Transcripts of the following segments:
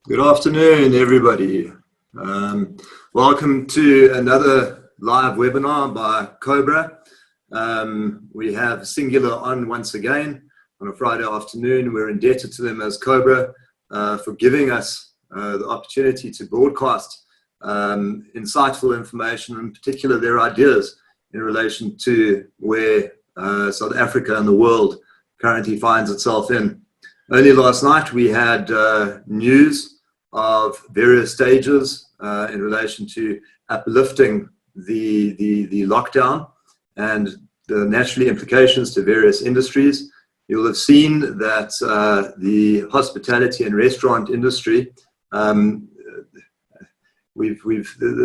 Good afternoon, everybody. Welcome to another live webinar by COBRA. We have Singular on once again on a Friday afternoon. We're indebted to them as COBRA for giving us the opportunity to broadcast insightful information, in particular their ideas in relation to where South Africa and the world currently finds itself in. Only last night we had news of various stages in relation to uplifting the lockdown and the natural implications to various industries. You'll have seen that the hospitality and restaurant industry, the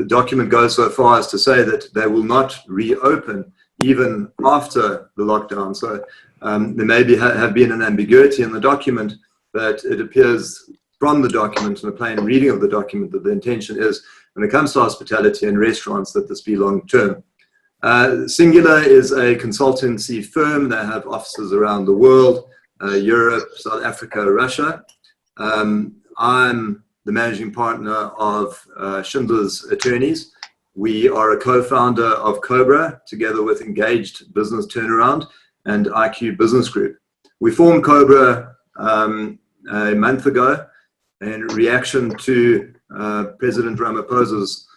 document goes so far as to say that they will not reopen even after the lockdown. So there may have been an ambiguity in the document, but it appears from the document and a plain reading of the document that the intention is, when it comes to hospitality and restaurants, that this be long-term. Singular is a consultancy firm. They have offices around the world, Europe, South Africa, Russia. I'm the managing partner of Schindler's Attorneys. We are a co-founder of COBRA, together with Engaged Business Turnaround and IQ Business Group. We formed COBRA a month ago in reaction to President Ramaphosa's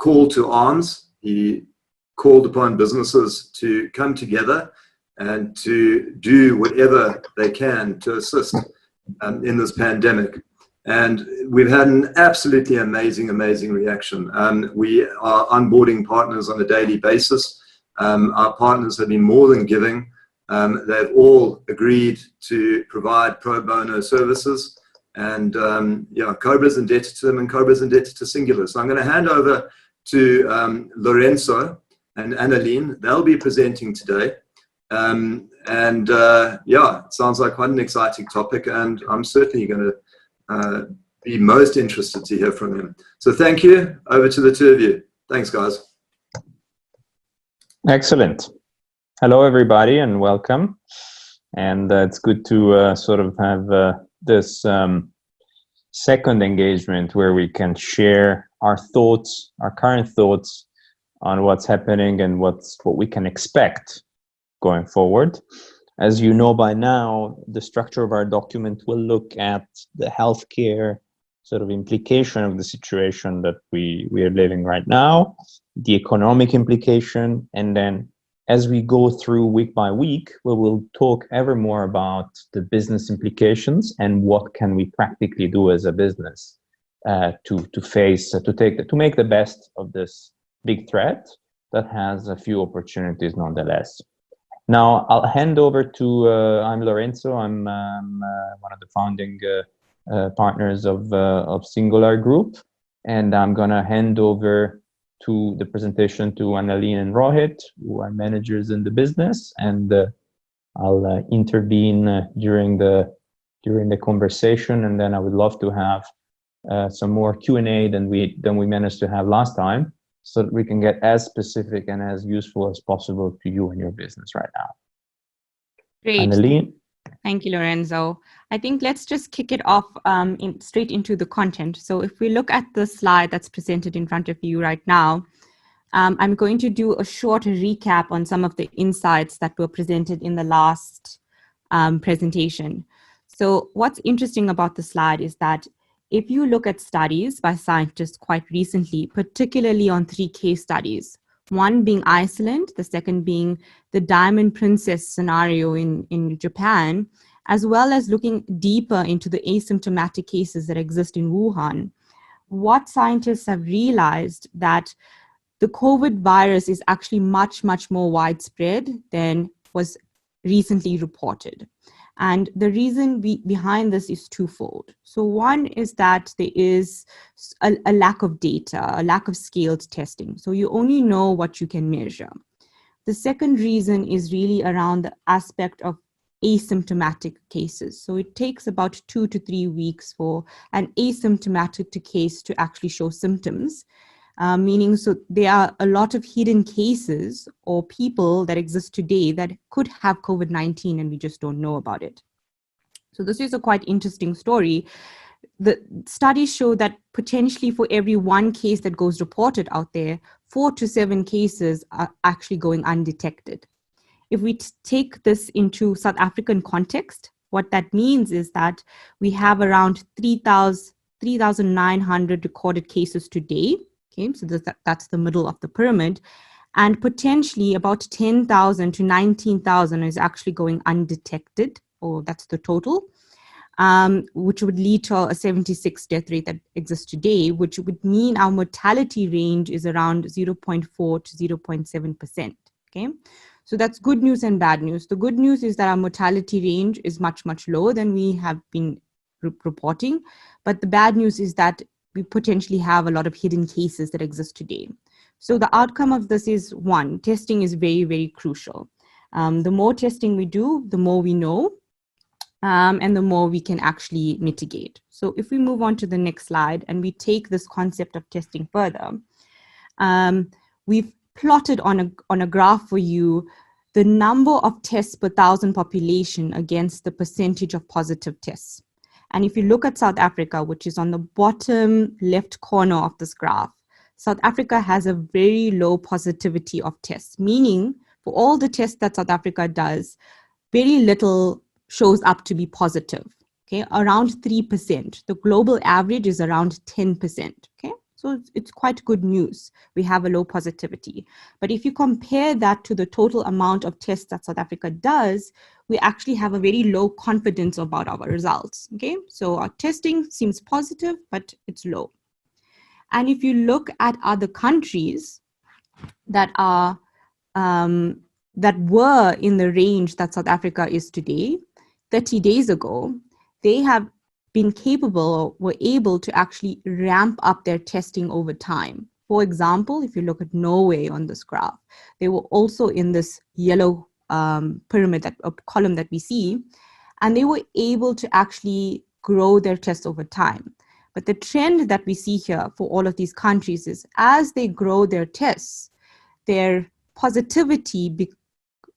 call to arms. He called upon businesses to come together and to do whatever they can to assist in this pandemic. And we've had an absolutely amazing reaction. We are onboarding partners on a daily basis. Our partners have been more than giving. They've all agreed to provide pro bono services. And COBRA's indebted to them, and COBRA's indebted to Singular. So I'm going to hand over to Lorenzo and Annalene. They'll be presenting today. It sounds like quite an exciting topic, and I'm certainly going to be most interested to hear from him. So thank you. Over to the two of you. Thanks, guys. Excellent. Hello, everybody, and welcome. And it's good to sort of have this second engagement where we can share our thoughts, our current thoughts on what's happening and what we can expect going forward. As you know by now, the structure of our document will look at the healthcare sort of implication of the situation that we are living right now, the economic implication, and then as we go through week by week, we will talk ever more about the business implications and what can we practically do as a business to make the best of this big threat that has a few opportunities nonetheless. Now I'll hand over to I'm Lorenzo. I'm one of the founding partners of Singular Group, and I'm gonna hand over to the presentation to Annalene and Rohit, who are managers in the business, and I'll intervene during the conversation, and then I would love to have some more Q&A than we managed to have last time, so that we can get as specific and as useful as possible to you and your business right now. Great. Annalene? Thank you, Lorenzo. I think let's just kick it off straight into the content. So if we look at the slide that's presented in front of you right now, I'm going to do a short recap on some of the insights that were presented in the last presentation. So what's interesting about the slide is that if you look at studies by scientists quite recently, particularly on 3 case studies, one being Iceland, the second being the Diamond Princess scenario in Japan, as well as looking deeper into the asymptomatic cases that exist in Wuhan, what scientists have realized that the COVID virus is actually much more widespread than was recently reported. And the reason behind this is twofold. So one is that there is a lack of data, a lack of scaled testing. So you only know what you can measure. The second reason is really around the aspect of asymptomatic cases. So it takes about 2 to 3 weeks for an asymptomatic case to actually show symptoms. Meaning, so there are a lot of hidden cases or people that exist today that could have COVID-19 and we just don't know about it. So this is a quite interesting story. the studies show that potentially for every one case that goes reported out there, 4 to 7 cases are actually going undetected. If we take this into South African context, what that means is that we have around 3,900 recorded cases today. Okay, so that's the middle of the pyramid. And potentially about 10,000 to 19,000 is actually going undetected, or that's the total, which would lead to a 76 death rate that exists today, which would mean our mortality range is around 0.4 to 0.7%. Okay, so that's good news and bad news. The good news is that our mortality range is much, much lower than we have been reporting. But the bad news is that we potentially have a lot of hidden cases that exist today. So the outcome of this is, one, testing is very, very crucial. The more testing we do, the more we know, and the more we can actually mitigate. So if we move on to the next slide and we take this concept of testing further, we've plotted on a graph for you the number of tests per 1,000 population against the percentage of positive tests. And if you look at South Africa, which is on the bottom left corner of this graph, South Africa has a very low positivity of tests, meaning for all the tests that South Africa does, very little shows up to be positive, okay, around 3%. The global average is around 10%, okay? So it's quite good news. We have a low positivity. But if you compare that to the total amount of tests that South Africa does, we actually have a very low confidence about our results, okay? So our testing seems positive, but it's low. And if you look at other countries that are that were in the range that South Africa is today, 30 days ago, they have been capable, were able to actually ramp up their testing over time. For example, if you look at Norway on this graph, they were also in this yellow pyramid, that column that we see, and they were able to actually grow their tests over time. But the trend that we see here for all of these countries is as they grow their tests, their positivity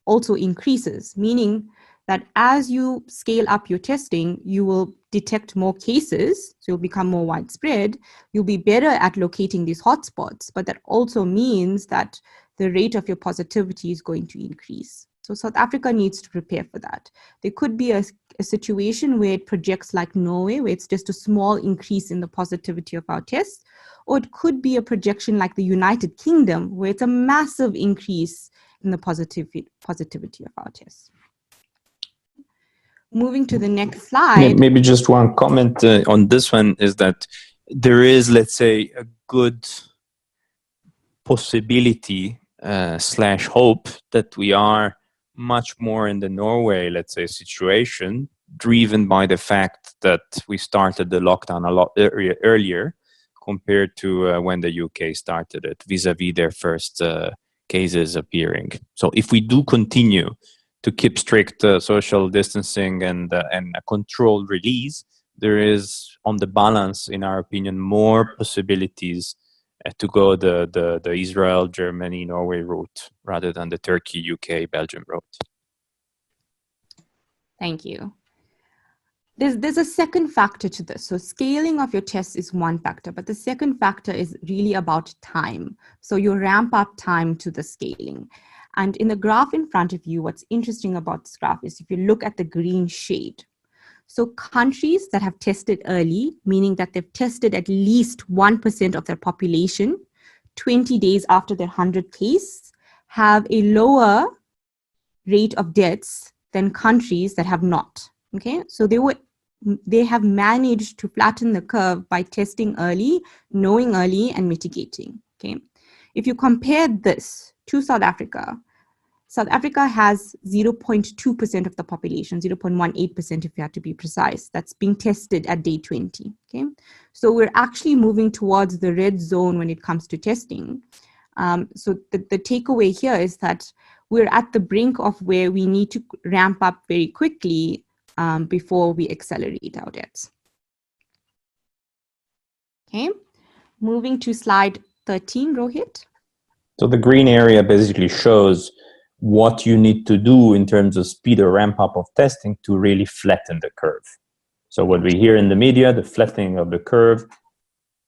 also increases, meaning that as you scale up your testing, you will detect more cases, so you'll become more widespread. You'll be better at locating these hotspots, but that also means that the rate of your positivity is going to increase. So South Africa needs to prepare for that. There could be a situation where it projects like Norway, where it's just a small increase in the positivity of our tests, or it could be a projection like the United Kingdom, where it's a massive increase in the positivity of our tests. Moving to the next slide. Maybe just one comment on this one is that there is, let's say, a good possibility slash hope that we are much more in the Norway, let's say, situation, driven by the fact that we started the lockdown a lot earlier compared to when the UK started it, vis-a-vis their first cases appearing. So if we do continue to keep strict social distancing and a controlled release, there is, on the balance, in our opinion, more possibilities to go the Israel, Germany, Norway route rather than the Turkey, UK, Belgium route. Thank you. There's a second factor to this. So scaling of your tests is one factor, but the second factor is really about time. So you ramp up time to the scaling. And in the graph in front of you, what's interesting about this graph is if you look at the green shade. So countries that have tested early, meaning that they've tested at least 1% of their population 20 days after their 100th case, have a lower rate of deaths than countries that have not. Okay, so they have managed to flatten the curve by testing early, knowing early, and mitigating. Okay, if you compare this to South Africa, South Africa has 0.2% of the population, 0.18% if you have to be precise, that's being tested at day 20. Okay, so we're actually moving towards the red zone when it comes to testing. So the takeaway here is that we're at the brink of where we need to ramp up very quickly before we accelerate our deaths. Okay, moving to slide 13, Rohit. So the green area basically shows what you need to do in terms of speed or ramp up of testing to really flatten the curve. So what we hear in the media, the flattening of the curve,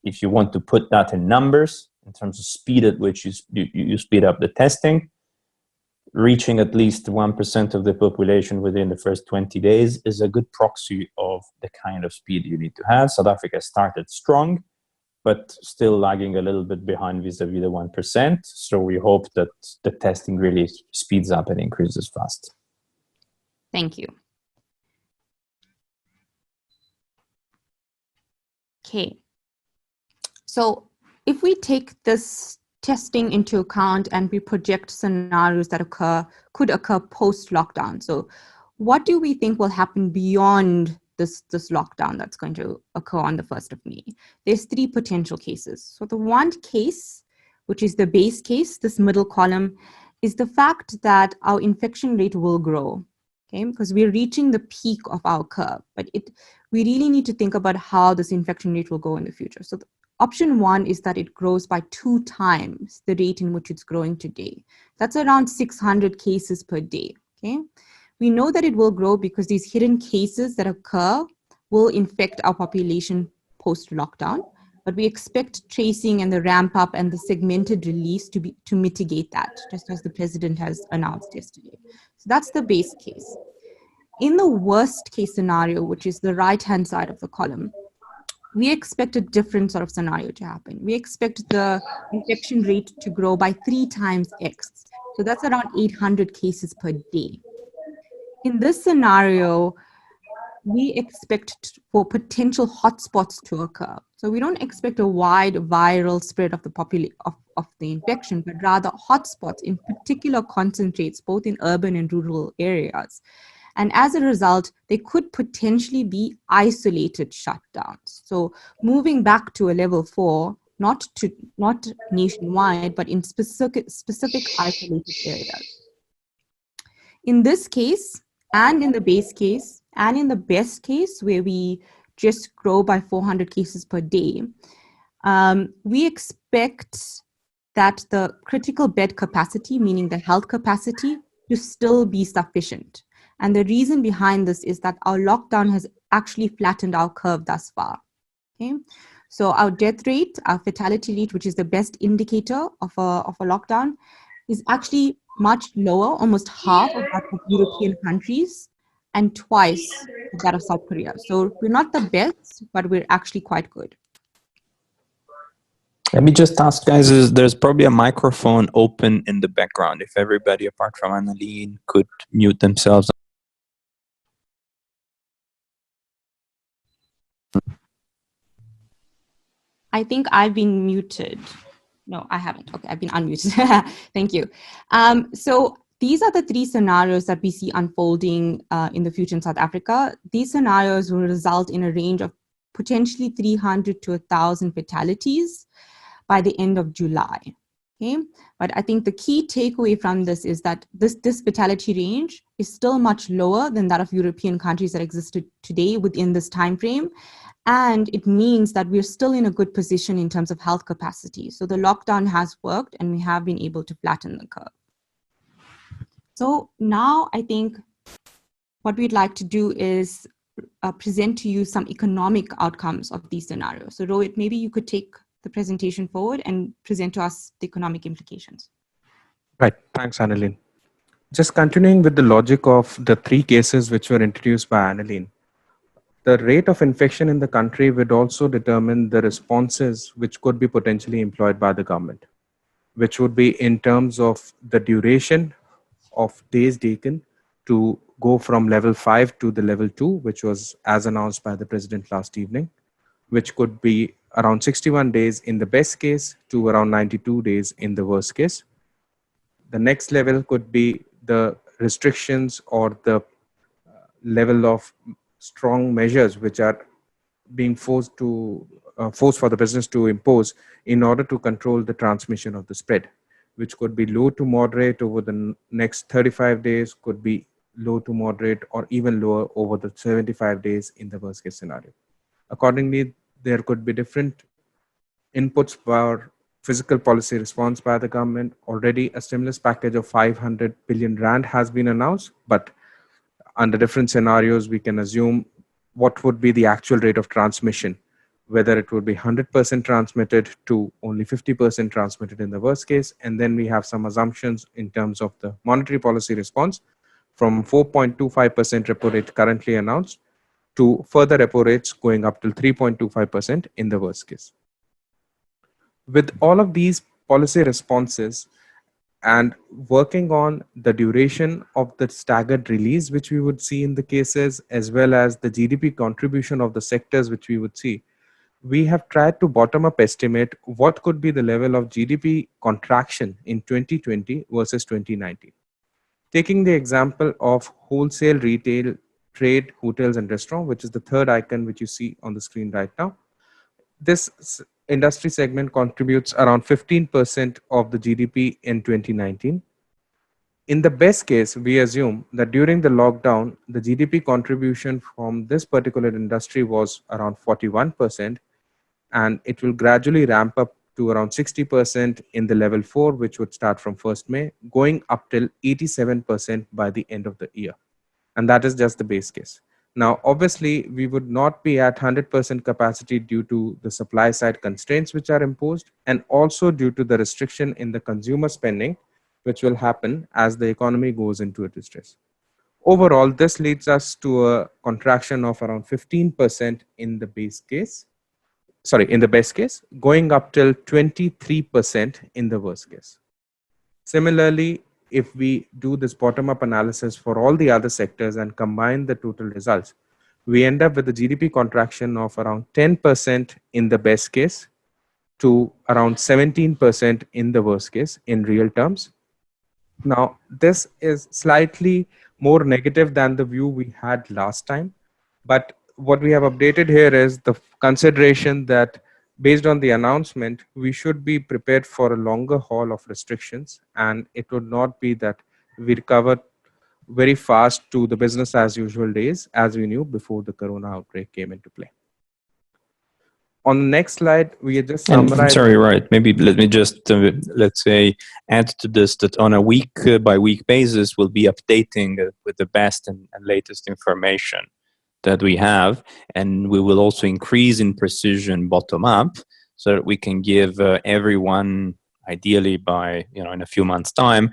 if you want to put that in numbers, in terms of speed at which you speed up the testing, reaching at least 1% of the population within the first 20 days is a good proxy of the kind of speed you need to have. South Africa started strong, but still lagging a little bit behind vis-a-vis the 1%. So we hope that the testing really speeds up and increases fast. Thank you. Okay. So if we take this testing into account and we project scenarios that could occur post-lockdown, so what do we think will happen beyond this lockdown that's going to occur on the 1st of May? There's 3 potential cases. So the one case, which is the base case, this middle column, is the fact that our infection rate will grow, okay? Because we're reaching the peak of our curve, but we really need to think about how this infection rate will go in the future. So option 1 is that it grows by 2 times the rate in which it's growing today. That's around 600 cases per day, okay? We know that it will grow because these hidden cases that occur will infect our population post-lockdown, but we expect tracing and the ramp up and the segmented release to mitigate that, just as the president has announced yesterday. So that's the base case. In the worst case scenario, which is the right-hand side of the column, we expect a different sort of scenario to happen. We expect the infection rate to grow by 3 times X. So that's around 800 cases per day. In this scenario, we expect for potential hotspots to occur. So we don't expect a wide viral spread of the infection, but rather hotspots in particular concentrates both in urban and rural areas. And as a result, they could potentially be isolated shutdowns. So moving back to a level 4, not nationwide, but in specific isolated areas. In this case, and in the base case, and in the best case, where we just grow by 400 cases per day, we expect that the critical bed capacity, meaning the health capacity, to still be sufficient. And the reason behind this is that our lockdown has actually flattened our curve thus far. Okay, so our death rate, our fatality rate, which is the best indicator of a lockdown, is actually much lower, almost half of that of European countries and twice that of South Korea. So we're not the best, but we're actually quite good. Let me just ask, guys, there's probably a microphone open in the background. If everybody apart from Annalene could mute themselves. I think I've been muted. No, I haven't. Okay, I've been unmuted. Thank you. So these are the 3 scenarios that we see unfolding in the future in South Africa. These scenarios will result in a range of potentially 300 to 1,000 fatalities by the end of July. Okay, but I think the key takeaway from this is that this fatality range is still much lower than that of European countries that existed today within this time frame. And it means that we're still in a good position in terms of health capacity. So the lockdown has worked and we have been able to flatten the curve. So now I think what we'd like to do is present to you some economic outcomes of these scenarios. So Rohit, maybe you could take the presentation forward and present to us the economic implications. Right, thanks Annalene. Just continuing with the logic of the 3 cases which were introduced by Annalene. The rate of infection in the country would also determine the responses which could be potentially employed by the government, which would be in terms of the duration of days taken to go from level 5 to the level 2, which was as announced by the president last evening, which could be around 61 days in the best case to around 92 days in the worst case. The next level could be the restrictions or the level of strong measures which are being forced for the business to impose in order to control the transmission of the spread, which could be low to moderate over the next 35 days, could be low to moderate or even lower over the 75 days in the worst case scenario. Accordingly, there could be different inputs for physical policy response by the government. Already a stimulus package of 500 billion rand has been announced, but under different scenarios, we can assume what would be the actual rate of transmission, whether it would be 100% transmitted to only 50% transmitted in the worst case. And then we have some assumptions in terms of the monetary policy response from 4.25% repo rate currently announced to further repo rates going up till 3.25% in the worst case. With all of these policy responses and working on the duration of the staggered release, which we would see in the cases, as well as the GDP contribution of the sectors, which we would see, we have tried to bottom-up estimate what could be the level of GDP contraction in 2020 versus 2019. Taking the example of wholesale, retail, trade, hotels, and restaurant, which is the third icon which you see on the screen right now. This industry segment contributes around 15% of the GDP in 2019. In the best case, we assume that during the lockdown, the GDP contribution from this particular industry was around 41%, and it will gradually ramp up to around 60% in the level 4, which would start from 1st May, going up till 87% by the end of the year. And that is just the base case. Now, obviously, we would not be at 100% capacity due to the supply side constraints which are imposed, and also due to the restriction in the consumer spending, which will happen as the economy goes into a distress. Overall, this leads us to a contraction of around 15% in the best case, going up till 23% in the worst case. Similarly, if we do this bottom-up analysis for all the other sectors and combine the total results, we end up with a GDP contraction of around 10% in the best case to around 17% in the worst case in real terms. Now, this is slightly more negative than the view we had last time, but what we have updated here is the consideration that based on the announcement, we should be prepared for a longer haul of restrictions, and it would not be that we recover very fast to the business as usual days as we knew before the corona outbreak came into play. On the next slide, we just summarize. Sorry, right. Maybe let me just, let's say, add to this that on a week by week basis, we'll be updating with the best and latest information that we have, and we will also increase in precision bottom up so that we can give everyone, ideally by in a few months time,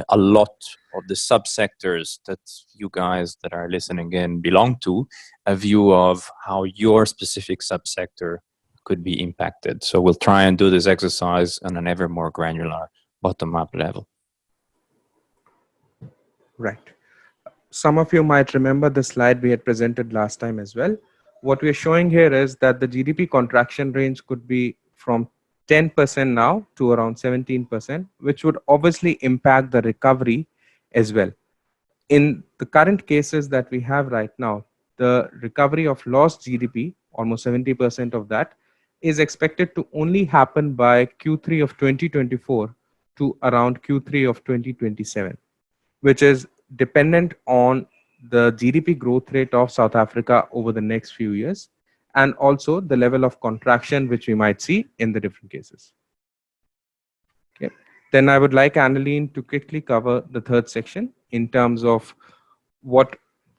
a lot of the subsectors that you guys that are listening in belong to, a view of how your specific subsector could be impacted. So we'll try and do this exercise on an ever more granular bottom up level. Right. Some of you might remember the slide we had presented last time as well. What we're showing here is that the GDP contraction range could be from 10% now to around 17%, which would obviously impact the recovery as well. In the current cases that we have right now, the recovery of lost GDP, almost 70% of that, is expected to only happen by Q3 of 2024 to around Q3 of 2027, which is dependent on the GDP growth rate of South Africa over the next few years, and also the level of contraction which we might see in the different cases. Okay. Then I would like Annaline to quickly cover the third section in terms of what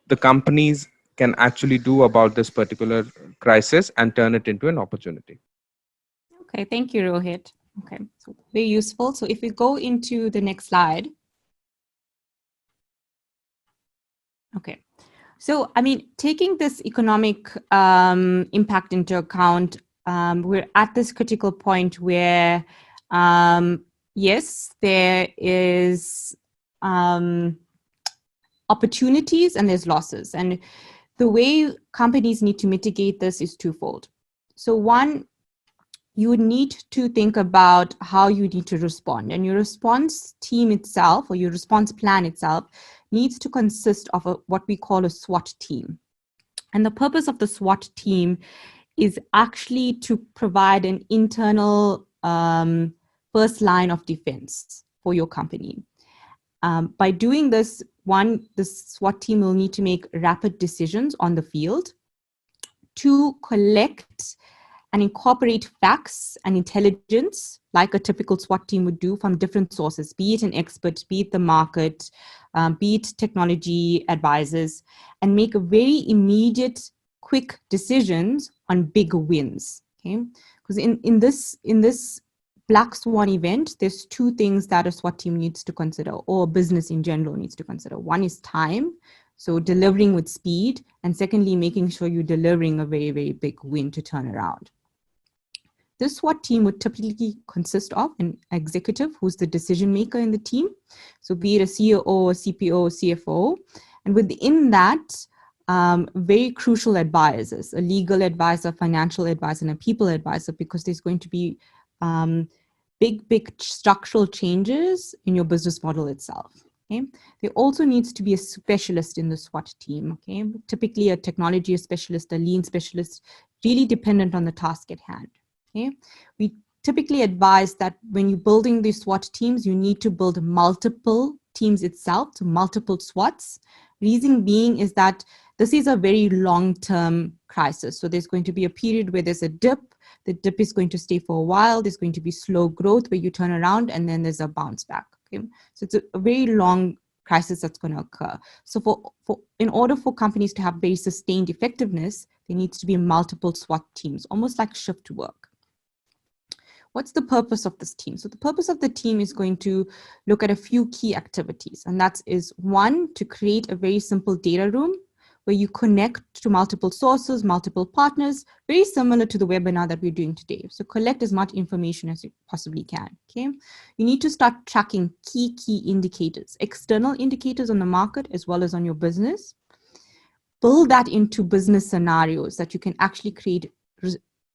the companies can actually do about this particular crisis and turn it into an opportunity. Okay, thank you, Rohit. Okay, so very useful. So if we go into the next slide. Okay, so I mean, taking this economic impact into account, we're at this critical point where, yes, there is opportunities and there's losses. And the way companies need to mitigate this is twofold. So one, you would need to think about how you need to respond, and your response team itself or your response plan itself needs to consist of what we call a SWOT team. And the purpose of the SWOT team is actually to provide an internal first line of defense for your company. By doing this, one, the SWOT team will need to make rapid decisions on the field. Two, collect and incorporate facts and intelligence like a typical SWOT team would do from different sources, be it an expert, be it the market, be it technology advisors, and make a very immediate quick decisions on big wins. Okay, because in this black swan event, there's two things that a SWAT team needs to consider, or business in general needs to consider. One is time, so delivering with speed, and secondly, making sure you're delivering a very, very big win to turn around. This SWAT team would typically consist of an executive who's the decision maker in the team. So be it a CEO, a CPO, CFO, and within that, very crucial advisors, a legal advisor, financial advisor, and a people advisor, because there's going to be big structural changes in your business model itself. Okay. There also needs to be a specialist in the SWAT team. Okay. Typically a technology specialist, a lean specialist, really dependent on the task at hand. Okay. We typically advise that when you're building these SWAT teams, you need to build multiple teams itself, to multiple SWATs. Reason being is that this is a very long-term crisis. So there's going to be a period where there's a dip. The dip is going to stay for a while. There's going to be slow growth where you turn around, and then there's a bounce back. Okay? So it's a very long crisis that's going to occur. So in order for companies to have very sustained effectiveness, there needs to be multiple SWAT teams, almost like shift work. What's the purpose of this team? So the purpose of the team is going to look at a few key activities. And that is one, to create a very simple data room where you connect to multiple sources, multiple partners, very similar to the webinar that we're doing today. So collect as much information as you possibly can, okay? You need to start tracking key indicators, external indicators on the market as well as on your business. Build that into business scenarios that you can actually create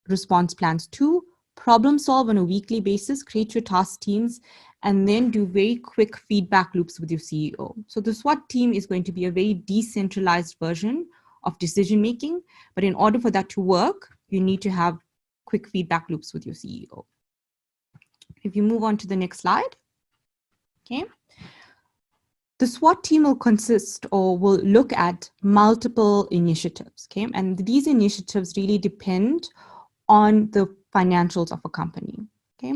response plans to, problem solve on a weekly basis, create your task teams, and then do very quick feedback loops with your CEO. So the SWAT team is going to be a very decentralized version of decision making, but in order for that to work, you need to have quick feedback loops with your CEO. If you move on to the next slide, okay. The SWAT team will consist or will look at multiple initiatives, okay? And these initiatives really depend on the financials of a company, okay?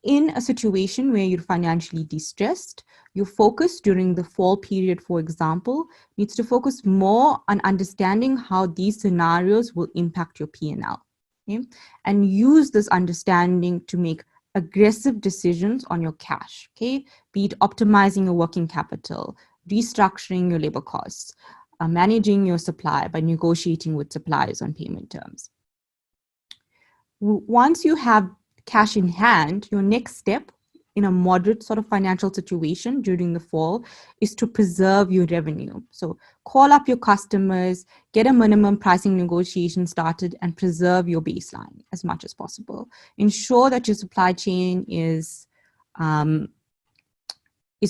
In a situation where you're financially distressed, your focus during the fall period, for example, needs to focus more on understanding how these scenarios will impact your P&L, okay? And use this understanding to make aggressive decisions on your cash, okay? Be it optimizing your working capital, restructuring your labor costs, managing your supply by negotiating with suppliers on payment terms. Once you have cash in hand, your next step in a moderate sort of financial situation during the fall is to preserve your revenue. So call up your customers, get a minimum pricing negotiation started, and preserve your baseline as much as possible. Ensure that your supply chain is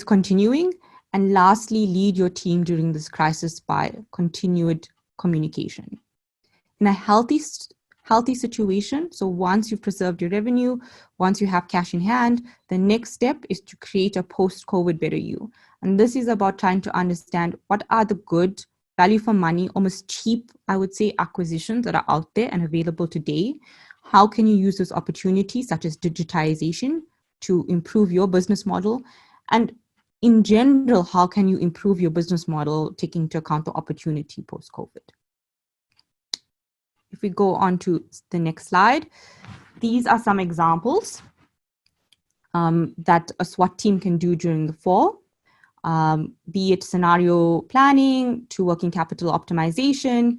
continuing. And lastly, lead your team during this crisis by continued communication. In a healthy situation, so once you've preserved your revenue, once you have cash in hand, the next step is to create a post-COVID better you. And this is about trying to understand what are the good value for money, almost cheap, I would say, acquisitions that are out there and available today. How can you use those opportunities, such as digitization, to improve your business model? And in general, how can you improve your business model, taking into account the opportunity post-COVID? If we go on to the next slide, these are some examples that a SWAT team can do during the fall, be it scenario planning to working capital optimization.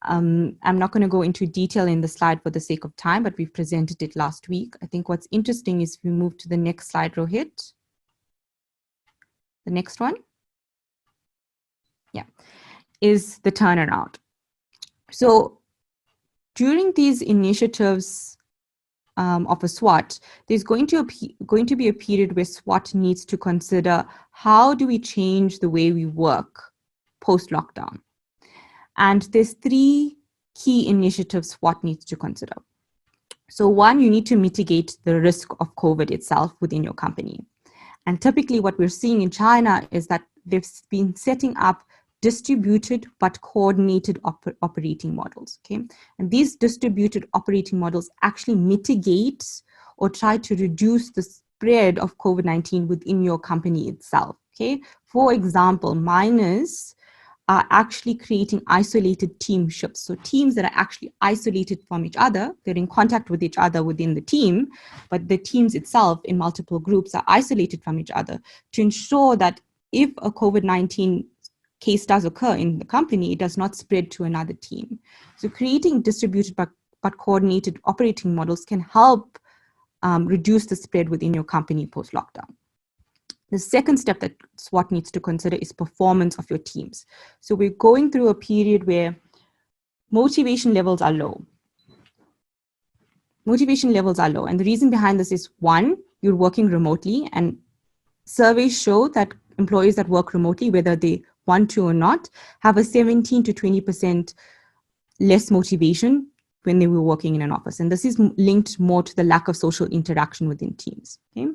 I'm not going to go into detail in the slide for the sake of time, but we've presented it last week. I think what's interesting is if we move to the next slide, Rohit. The next one, yeah, is the turnaround. So during these initiatives of a SWAT, there's going to be a period where SWAT needs to consider how do we change the way we work post-lockdown. And there's three key initiatives SWAT needs to consider. So one, you need to mitigate the risk of COVID itself within your company. And typically what we're seeing in China is that they've been setting up distributed but coordinated operating models, okay? And these distributed operating models actually mitigate or try to reduce the spread of COVID-19 within your company itself, okay? For example, minus are actually creating isolated team shifts. So teams that are actually isolated from each other, they're in contact with each other within the team, but the teams itself in multiple groups are isolated from each other to ensure that if a COVID-19 case does occur in the company, it does not spread to another team. So creating distributed but coordinated operating models can help reduce the spread within your company post-lockdown. The second step that SWOT needs to consider is performance of your teams. So we're going through a period where motivation levels are low. Motivation levels are low. And the reason behind this is, one, you're working remotely, and surveys show that employees that work remotely, whether they want to or not, have a 17 to 20% less motivation when they were working in an office. And this is linked more to the lack of social interaction within teams. Okay?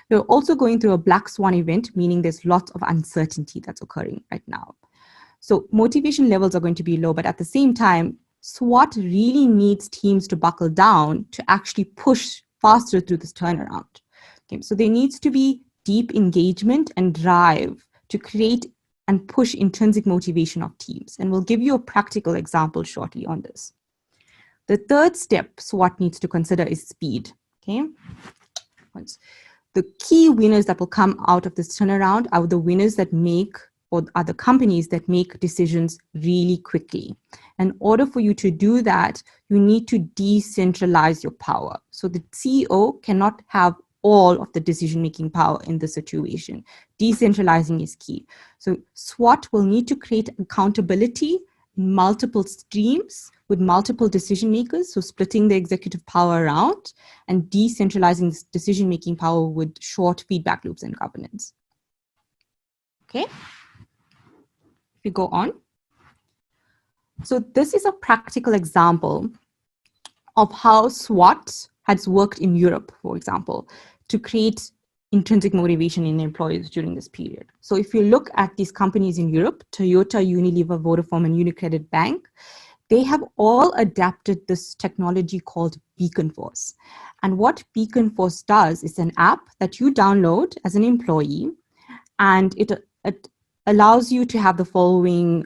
We're also going through a black swan event, meaning there's lots of uncertainty that's occurring right now. So motivation levels are going to be low, but at the same time, SWOT really needs teams to buckle down to actually push faster through this turnaround. Okay? So there needs to be deep engagement and drive to create and push intrinsic motivation of teams. And we'll give you a practical example shortly on this. The third step SWOT needs to consider is speed. Okay, the key winners that will come out of this turnaround are the winners that make, or are the companies that make decisions really quickly. In order for you to do that, you need to decentralize your power. So the CEO cannot have all of the decision-making power in the situation. Decentralizing is key. So SWOT will need to create accountability in multiple streams with multiple decision makers, so splitting the executive power around and decentralizing this decision-making power with short feedback loops and governance. Okay, if we go on. So this is a practical example of how SWOT has worked in Europe, for example, to create intrinsic motivation in employees during this period. So if you look at these companies in Europe, Toyota, Unilever, Vodafone, and UniCredit Bank, they have all adapted this technology called Beacon Force. And what Beacon Force does is an app that you download as an employee, and it allows you to have the following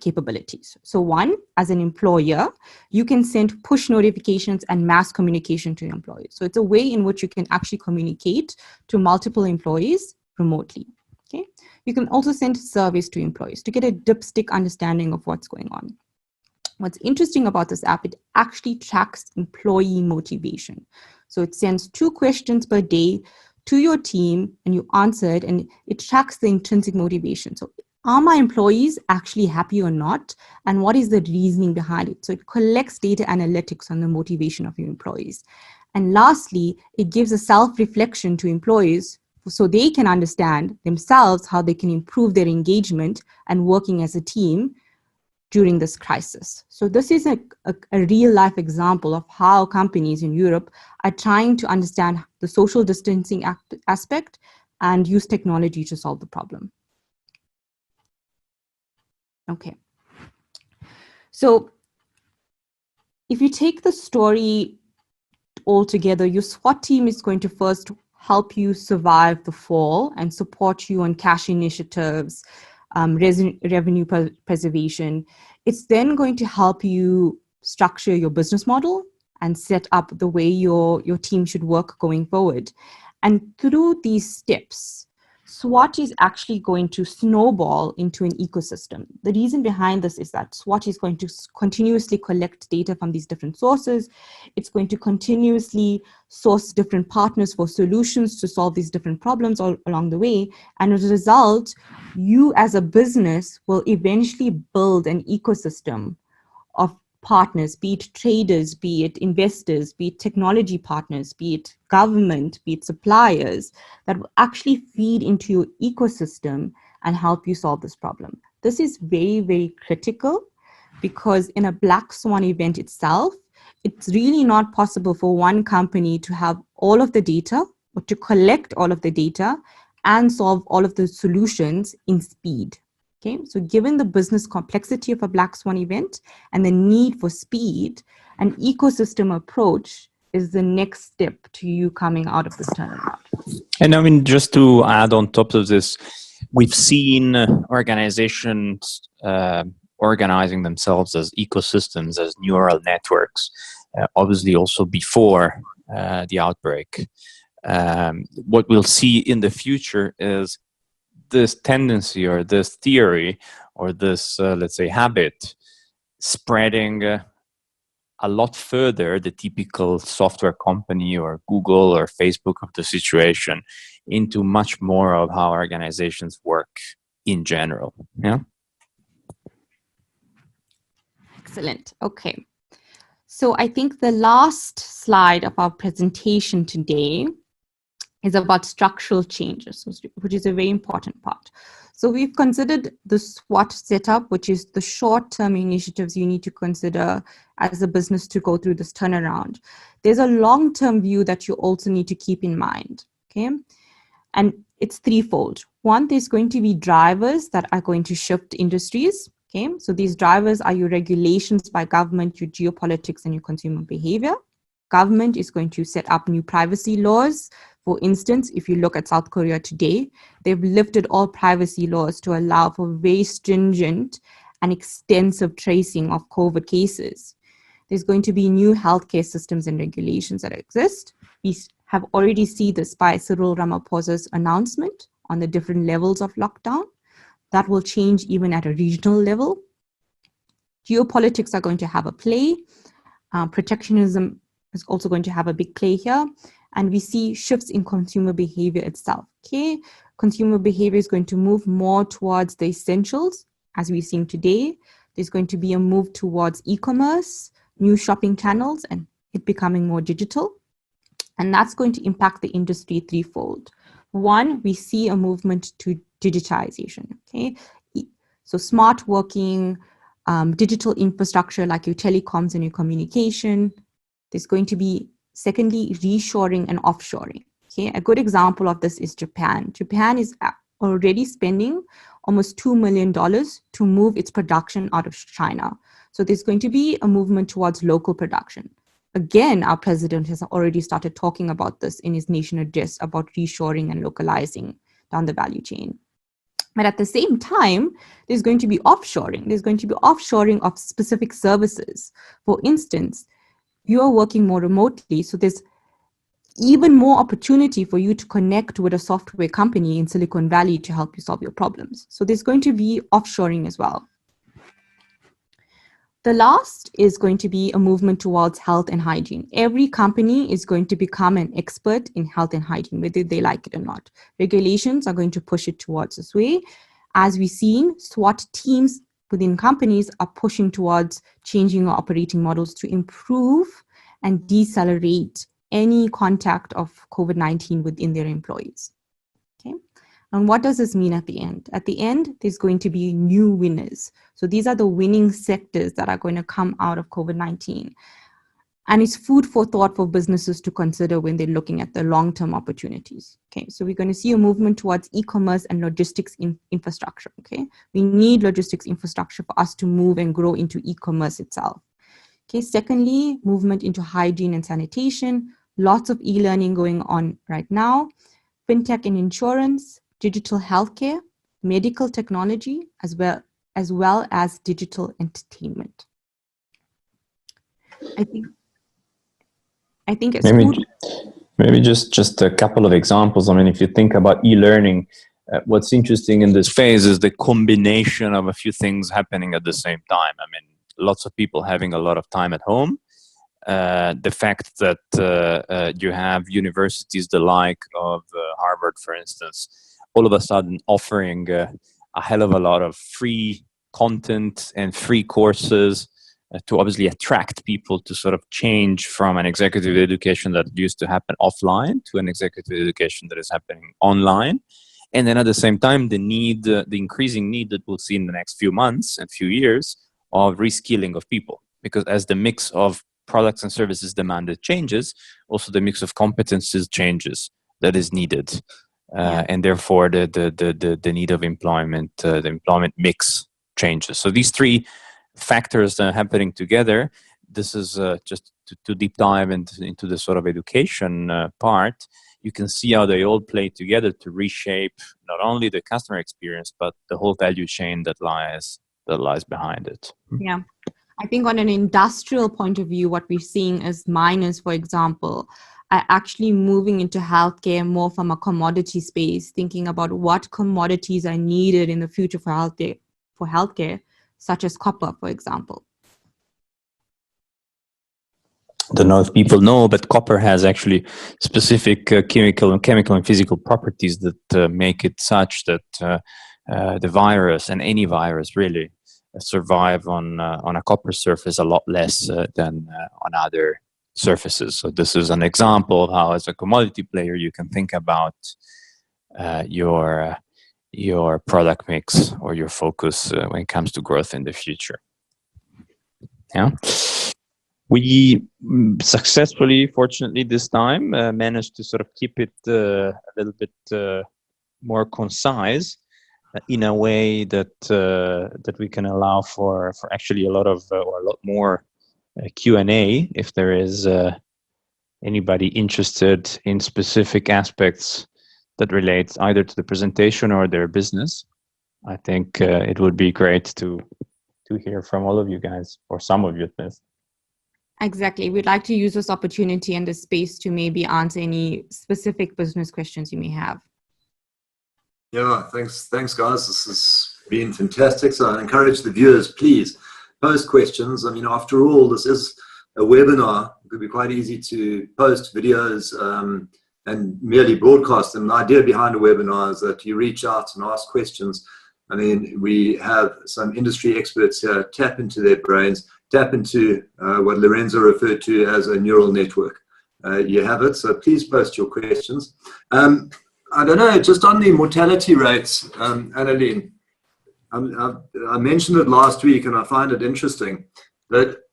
capabilities. So one, as an employer, you can send push notifications and mass communication to your employees. So it's a way in which you can actually communicate to multiple employees remotely. Okay. You can also send surveys to employees to get a dipstick understanding of what's going on. What's interesting about this app, it actually tracks employee motivation. So it sends 2 questions per day to your team and you answer it, and it tracks the intrinsic motivation. So are my employees actually happy or not? And what is the reasoning behind it? So it collects data analytics on the motivation of your employees. And lastly, it gives a self-reflection to employees so they can understand themselves how they can improve their engagement and working as a team during this crisis. So this is a real life example of how companies in Europe are trying to understand the social distancing aspect and use technology to solve the problem. Okay. So if you take the story all together, your SWOT team is going to first help you survive the fall and support you on cash initiatives, revenue preservation. It's then going to help you structure your business model and set up the way your team should work going forward. And through these steps, SWOT is actually going to snowball into an ecosystem. The reason behind this is that SWOT is going to continuously collect data from these different sources. It's going to continuously source different partners for solutions to solve these different problems all along the way. And as a result, you as a business will eventually build an ecosystem of partners, be it traders, be it investors, be it technology partners, be it government, be it suppliers, that will actually feed into your ecosystem and help you solve this problem. This is very, very critical because in a black swan event itself, it's really not possible for one company to have all of the data or to collect all of the data and solve all of the solutions in speed. Okay, so given the business complexity of a black swan event and the need for speed, an ecosystem approach is the next step to you coming out of this turnaround. And I mean, just to add on top of this, we've seen organizations organizing themselves as ecosystems, as neural networks, obviously also before the outbreak. What we'll see in the future is this tendency or this theory or this, let's say, habit spreading a lot further the typical software company or Google or Facebook of the situation into much more of how organizations work in general. Yeah. Excellent. Okay. So I think the last slide of our presentation today is about structural changes, which is a very important part. So we've considered the SWOT setup, which is the short-term initiatives you need to consider as a business to go through this turnaround. There's a long-term view that you also need to keep in mind, okay? And it's threefold. One, there's going to be drivers that are going to shift industries, okay? So these drivers are your regulations by government, your geopolitics, and your consumer behavior. Government is going to set up new privacy laws. For instance, if you look at South Korea today, they've lifted all privacy laws to allow for very stringent and extensive tracing of COVID cases. There's going to be new healthcare systems and regulations that exist. We have already seen this by Cyril Ramaphosa's announcement on the different levels of lockdown. That will change even at a regional level. Geopolitics are going to have a play. Protectionism is also going to have a big play here. And we see shifts in consumer behavior itself, okay? Consumer behavior is going to move more towards the essentials, as we've seen today. There's going to be a move towards e-commerce, new shopping channels, and it becoming more digital. And that's going to impact the industry threefold. One, we see a movement to digitization, okay? So smart working, digital infrastructure like your telecoms and your communication. There's going to be, secondly, reshoring and offshoring. Okay, a good example of this is Japan. Japan is already spending almost $2 million to move its production out of China. So there's going to be a movement towards local production. Again, our president has already started talking about this in his nation address about reshoring and localizing down the value chain. But at the same time, there's going to be offshoring. There's going to be offshoring of specific services. For instance, you are working more remotely, so there's even more opportunity for you to connect with a software company in Silicon Valley to help you solve your problems. So there's going to be offshoring as well. The last is going to be a movement towards health and hygiene. Every company is going to become an expert in health and hygiene, whether they like it or not. Regulations are going to push it towards this way. As we've seen, SWOT teams within companies are pushing towards changing our operating models to improve and decelerate any contact of COVID-19 within their employees. Okay. And what does this mean at the end? At the end, there's going to be new winners. So these are the winning sectors that are going to come out of COVID-19. And it's food for thought for businesses to consider when they're looking at the long-term opportunities. Okay, so we're going to see a movement towards e-commerce and logistics infrastructure. Okay, we need logistics infrastructure for us to move and grow into e-commerce itself. Okay, secondly, movement into hygiene and sanitation. Lots of e-learning going on right now. Fintech and insurance, digital healthcare, medical technology, as well as digital entertainment. I think it's maybe just a couple of examples. I mean, if you think about e-learning, what's interesting in this phase is the combination of a few things happening at the same time. I mean, lots of people having a lot of time at home. The fact that you have universities the like of Harvard, for instance, all of a sudden offering a hell of a lot of free content and free courses to obviously attract people to sort of change from an executive education that used to happen offline to an executive education that is happening online. And then at the same time, the increasing need that we'll see in the next few months and few years of reskilling of people. Because as the mix of products and services demanded changes, also the mix of competencies changes that is needed. And therefore the need of employment, the employment mix changes. So these three factors that are happening together, this is just to deep dive into the sort of education part. You can see how they all play together to reshape not only the customer experience, but the whole value chain that lies that lies behind it. Yeah. I think on an industrial point of view, what we're seeing is miners, for example, are actually moving into healthcare more from a commodity space, thinking about what commodities are needed in the future for healthcare, such as copper, for example. I don't know if people know, but copper has actually specific chemical and physical properties that make it such that the virus, and any virus really, survive on a copper surface a lot less than on other surfaces. So this is an example of how, as a commodity player, you can think about your product mix or your focus when it comes to growth in the future. Yeah. We successfully, fortunately, this time managed to sort of keep it a little bit more concise in a way that that we can allow for actually a lot of or a lot more Q&A if there is anybody interested in specific aspects that relates either to the presentation or their business. I think it would be great to hear from all of you guys, or some of you at least. Exactly. We'd like to use this opportunity and this space to maybe answer any specific business questions you may have. Yeah, thanks guys. This has been fantastic. So I encourage the viewers, please post questions. I mean, after all, this is a webinar. It could be quite easy to post videos and merely broadcast them. The idea behind a webinar is that you reach out and ask questions. I mean, we have some industry experts here. Tap into their brains, tap into what Lorenzo referred to as a neural network. You have it, so please post your questions. I don't know, just on the mortality rates, Annalene, I mentioned it last week and I find it interesting, but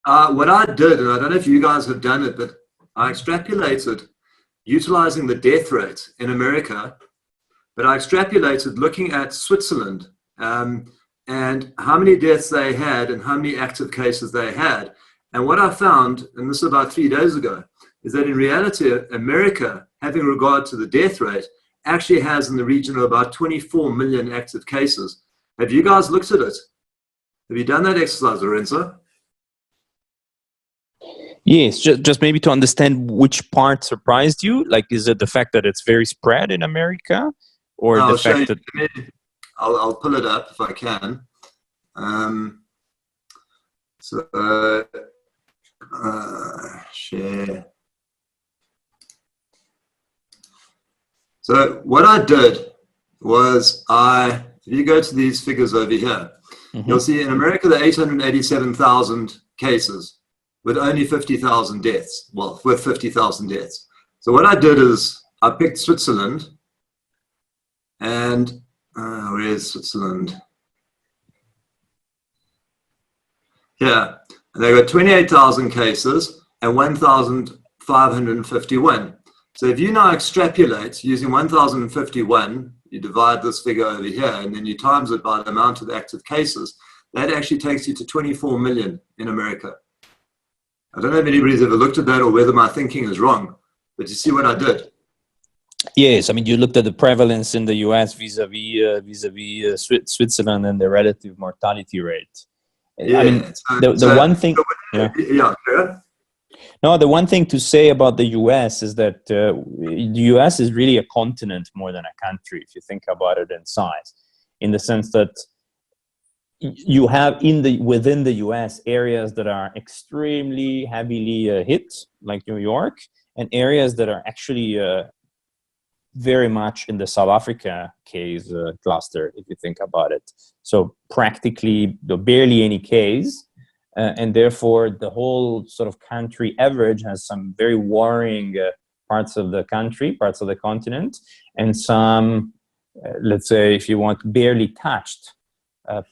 what I did, and I don't know if you guys have done it, but I extrapolated utilizing the death rate in America, but I extrapolated looking at Switzerland and how many deaths they had and how many active cases they had. And what I found, and this is about 3 days ago, is that in reality, America, having regard to the death rate, actually has in the region of about 24 million active cases. Have you guys looked at it? Have you done that exercise, Lorenzo? Yes, just maybe to understand which part surprised you. Like, is it the fact that it's very spread in America, or the fact that... I'll pull it up if I can. Share. So what I did was if you go to these figures over here, you'll see in America, there are 887,000 cases with only 50,000 deaths. Well, with 50,000 deaths. So what I did is I picked Switzerland, and where is Switzerland? Here, they got 28,000 cases and 1,551. So if you now extrapolate using 1,051, you divide this figure over here, and then you times it by the amount of active cases, that actually takes you to 24 million in America. I don't know if anybody's ever looked at that or whether my thinking is wrong, but you see what I did? Yes, I mean, you looked at the prevalence in the US vis-a-vis Switzerland and the relative mortality rate. Yeah, I mean, the one thing... Yeah. No, the one thing to say about the US is that the US is really a continent more than a country, if you think about it in size, in the sense that you have within the US areas that are extremely heavily hit, like New York, and areas that are actually very much in the South Africa case cluster, if you think about it. So practically barely any case. And therefore, the whole sort of country average has some very worrying parts of the country, parts of the continent, and some, let's say, if you want, barely touched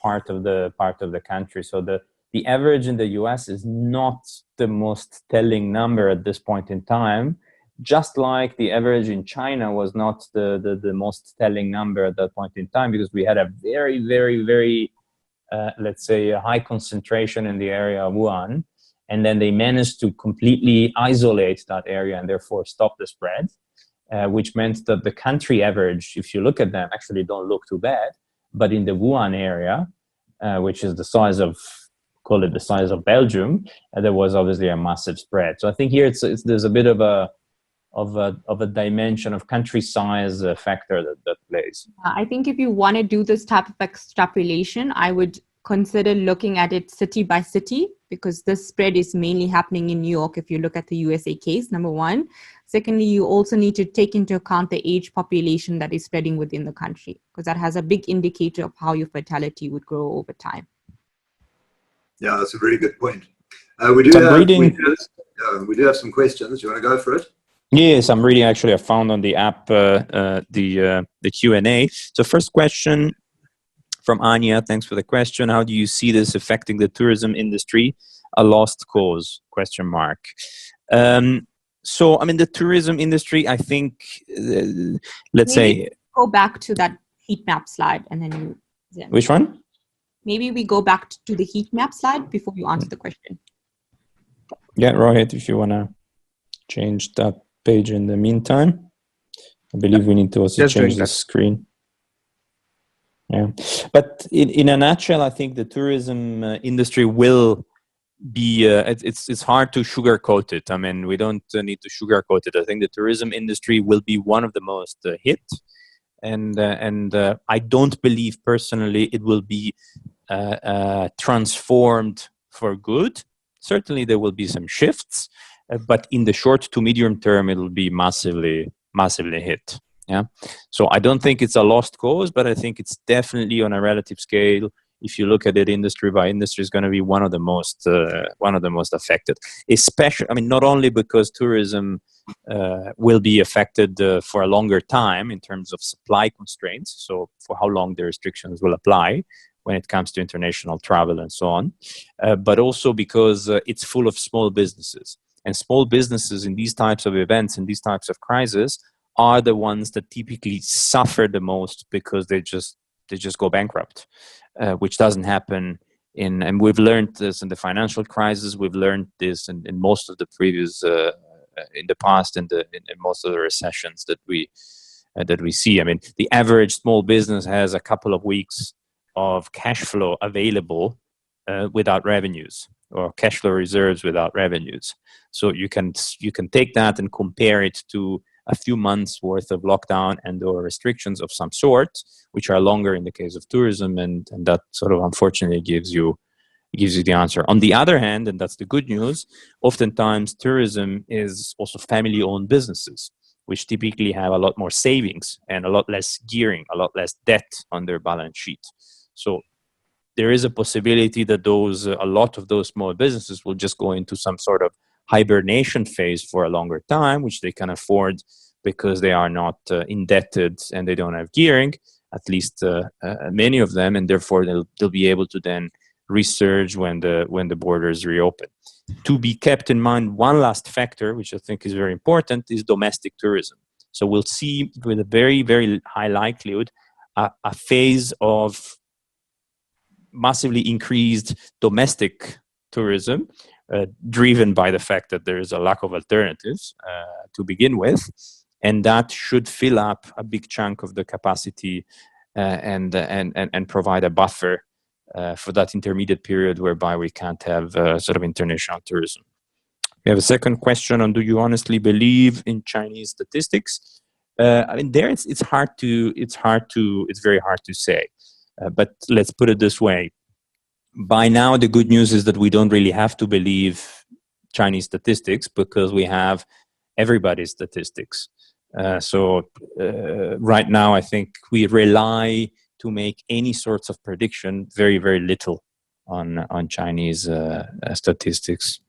part of the country. So the average in the US is not the most telling number at this point in time, just like the average in China was not the most telling number at that point in time, because we had a very, very, very let's say, a high concentration in the area of Wuhan, and then they managed to completely isolate that area and therefore stop the spread, which meant that the country average, if you look at them, actually don't look too bad. But in the Wuhan area, which is the size of, call it the size of Belgium, there was obviously a massive spread. So I think here there's a bit of a dimension of country size factor that plays. I think if you want to do this type of extrapolation, I would consider looking at it city by city, because this spread is mainly happening in New York if you look at the USA case, number one. Secondly, you also need to take into account the age population that is spreading within the country, because that has a big indicator of how your fatality would grow over time. Yeah, that's a very good point. We do have some questions. You want to go for it? Yes, I'm reading. Actually, I found on the app the Q&A. So first question from Anya. Thanks for the question. How do you see this affecting the tourism industry? A lost cause? ? So, I mean, the tourism industry, I think, Go back to that heat map slide and then you... Which one? Maybe we go back to the heat map slide before you answer the question. Yeah, Rohit, if you want to change that page in the meantime. I believe we need to also change the screen. Yeah, but in a nutshell, I think the tourism industry will be, it's hard to sugarcoat it. I mean, we don't need to sugarcoat it. I think the tourism industry will be one of the most hit. And I don't believe personally it will be transformed for good. Certainly there will be some shifts, but in the short to medium term, it will be massively hit. Yeah. So I don't think it's a lost cause, but I think it's definitely on a relative scale. If you look at it industry by industry, is going to be one of the most affected. Especially, I mean, not only because tourism will be affected for a longer time in terms of supply constraints. So for how long the restrictions will apply when it comes to international travel and so on, but also because it's full of small businesses, and small businesses in these types of events, in these types of crises, are the ones that typically suffer the most because they just go bankrupt, which doesn't happen and we've learned this in the financial crisis. We've learned this in most of the previous, in the past, in most of the recessions that we see. I mean, the average small business has a couple of weeks of cash flow available without revenues, or cash flow reserves without revenues. So you can take that and compare it to a few months worth of lockdown and or restrictions of some sort, which are longer in the case of tourism, and that sort of unfortunately gives you the answer. On the other hand, and that's the good news, oftentimes tourism is also family-owned businesses, which typically have a lot more savings and a lot less gearing, a lot less debt on their balance sheet. So there is a possibility that a lot of those small businesses will just go into some sort of hibernation phase for a longer time, which they can afford because they are not indebted and they don't have gearing, at least many of them, and therefore they'll be able to then resurge when the borders reopen. To be kept in mind, one last factor, which I think is very important, is domestic tourism. So we'll see with a very, very high likelihood a phase of massively increased domestic tourism, driven by the fact that there is a lack of alternatives to begin with, and that should fill up a big chunk of the capacity and provide a buffer for that intermediate period whereby we can't have sort of international tourism. We have a second question on: do you honestly believe in Chinese statistics? I mean, there it's very hard to say. But let's put it this way. By now, the good news is that we don't really have to believe Chinese statistics because we have everybody's statistics. So right now, I think we rely to make any sorts of prediction very, very little on Chinese statistics.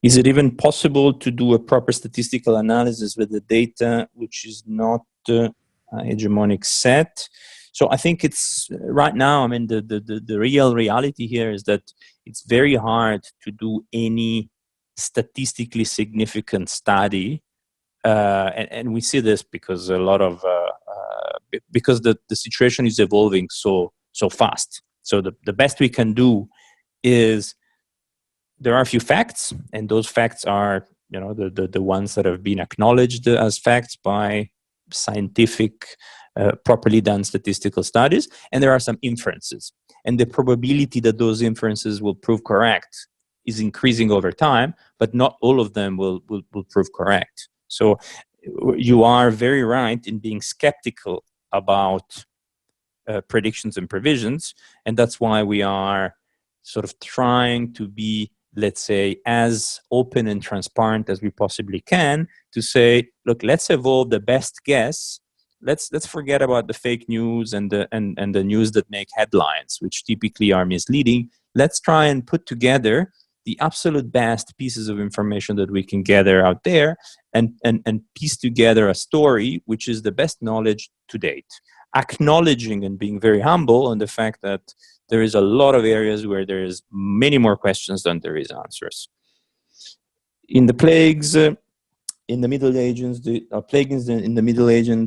Is it even possible to do a proper statistical analysis with the data which is not a hegemonic set? So I think it's right now, I mean, the real reality here is that it's very hard to do any statistically significant study. And we see this because because the situation is evolving so fast. So the best we can do is, there are a few facts, and those facts are, the ones that have been acknowledged as facts by scientific properly done statistical studies, and there are some inferences. And the probability that those inferences will prove correct is increasing over time, but not all of them will prove correct. So you are very right in being skeptical about predictions and provisions, and that's why we are sort of trying to be, let's say, as open and transparent as we possibly can to say, look, let's evolve the best guess. Let's forget about the fake news and the news that make headlines, which typically are misleading. Let's try and put together the absolute best pieces of information that we can gather out there and piece together a story which is the best knowledge to date, acknowledging and being very humble on the fact that there is a lot of areas where there is many more questions than there is answers. In the plagues, in the Middle Ages, plagues in the Middle Ages,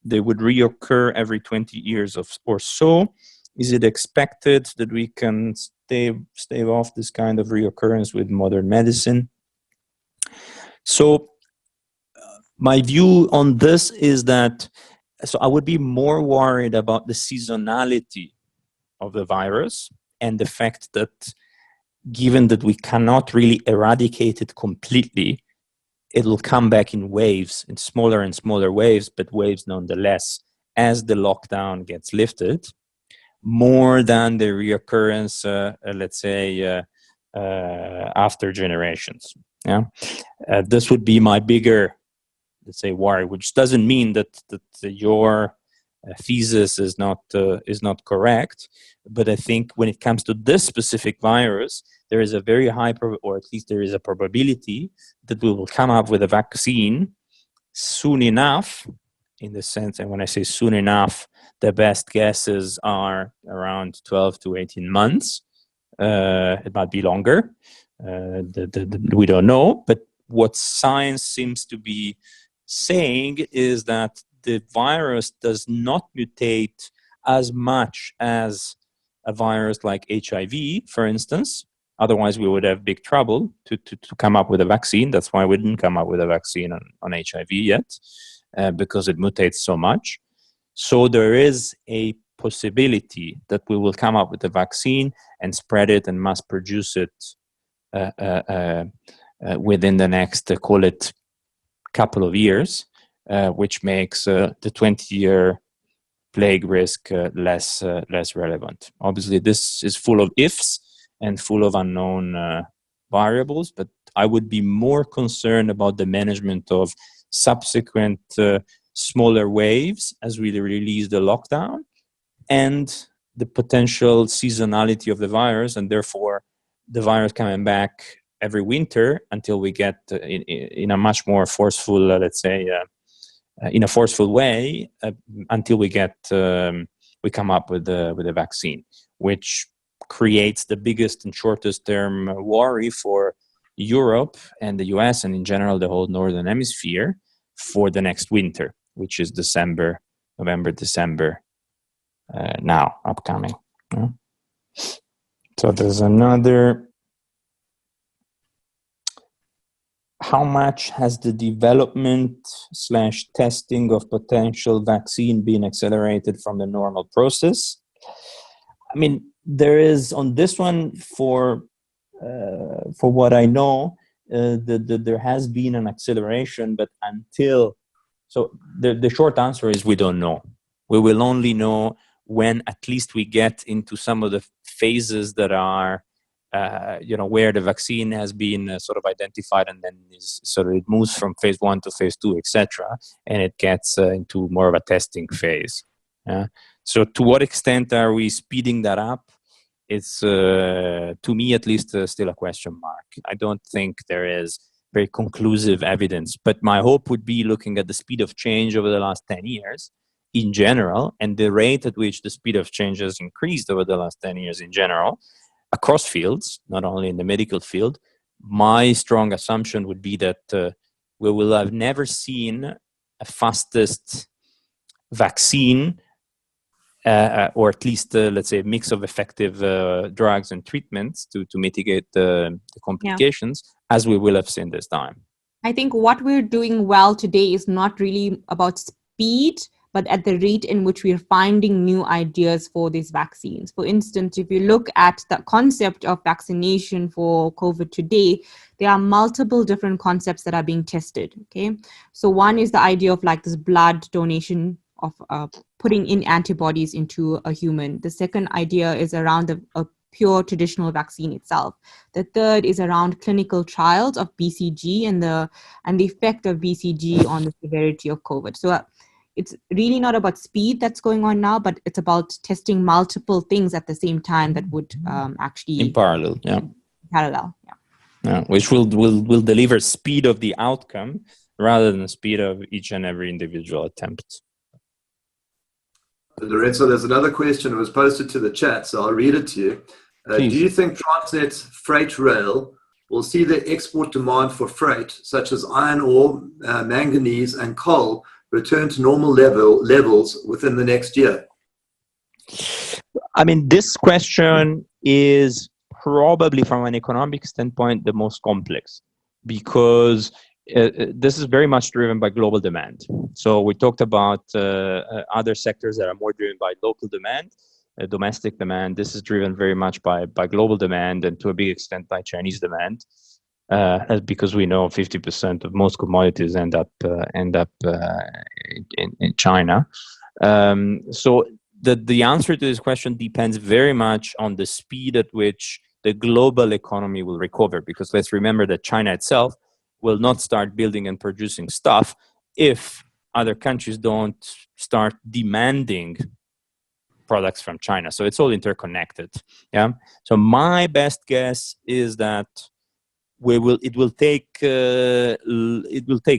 they would reoccur every 20 years or so. Is it expected that we can stave off this kind of reoccurrence with modern medicine? So my view on this is that, so I would be more worried about the seasonality of the virus and the fact that given that we cannot really eradicate it completely, it'll come back in waves, in smaller and smaller waves, but waves nonetheless, as the lockdown gets lifted, more than the reoccurrence, let's say, after generations. Yeah, this would be my bigger, let's say, worry, which doesn't mean that your thesis is not correct, but I think when it comes to this specific virus, there is a very high, or at least there is a probability that we will come up with a vaccine soon enough, in the sense, and when I say soon enough, the best guesses are around 12 to 18 months. It might be longer. We don't know, but what science seems to be saying is that the virus does not mutate as much as a virus like HIV, for instance. Otherwise, we would have big trouble to come up with a vaccine. That's why we didn't come up with a vaccine on HIV yet, because it mutates so much. So there is a possibility that we will come up with a vaccine and spread it and mass produce it within the next, call it, couple of years, which makes the 20-year plague risk less relevant. Obviously, this is full of ifs and full of unknown variables, but I would be more concerned about the management of subsequent smaller waves as we release the lockdown and the potential seasonality of the virus, and therefore the virus coming back every winter until we get in a much more forceful, let's say, in a forceful way, until we get we come up with a vaccine, which creates the biggest and shortest term worry for Europe and the US and in general the whole Northern Hemisphere for the next winter, which is November, December, now upcoming. So there's another. How much has the development / testing of potential vaccine been accelerated from the normal process? I mean, there is on this one, for what I know, there has been an acceleration, but so the short answer is we don't know. We will only know when at least we get into some of the phases that are where the vaccine has been sort of identified, and then it moves from phase 1 to phase 2, etc., and it gets into more of a testing phase. So to what extent are we speeding that up? It's, to me at least, still a question mark. I don't think there is very conclusive evidence, but my hope would be looking at the speed of change over the last 10 years in general, and the rate at which the speed of change has increased over the last 10 years in general, across fields, not only in the medical field. My strong assumption would be that we will have never seen a fastest vaccine, or at least, let's say, a mix of effective drugs and treatments to mitigate the complications, as we will have seen this time. I think what we're doing well today is not really about speed, but at the rate in which we are finding new ideas for these vaccines. For instance, if you look at the concept of vaccination for COVID today, there are multiple different concepts that are being tested, okay? So one is the idea of like this blood donation of putting in antibodies into a human. The second idea is around a pure traditional vaccine itself. The third is around clinical trials of BCG and the effect of BCG on the severity of COVID. So it's really not about speed that's going on now, but it's about testing multiple things at the same time that would actually in parallel, yeah. Parallel, yeah. Yeah, which will deliver speed of the outcome rather than the speed of each and every individual attempt. Lorenzo, there's another question that was posted to the chat, so I'll read it to you. Do you think Transnet's freight rail will see the export demand for freight, such as iron ore, manganese, and coal, return to normal levels within the next year? I mean, this question is probably, from an economic standpoint, the most complex, because this is very much driven by global demand. So we talked about other sectors that are more driven by local demand, domestic demand. This is driven very much by global demand, and to a big extent by Chinese demand, because we know 50% of most commodities end up in China. So the answer to this question depends very much on the speed at which the global economy will recover, because let's remember that China itself will not start building and producing stuff if other countries don't start demanding products from China. So it's all interconnected. Yeah. So my best guess is that it will take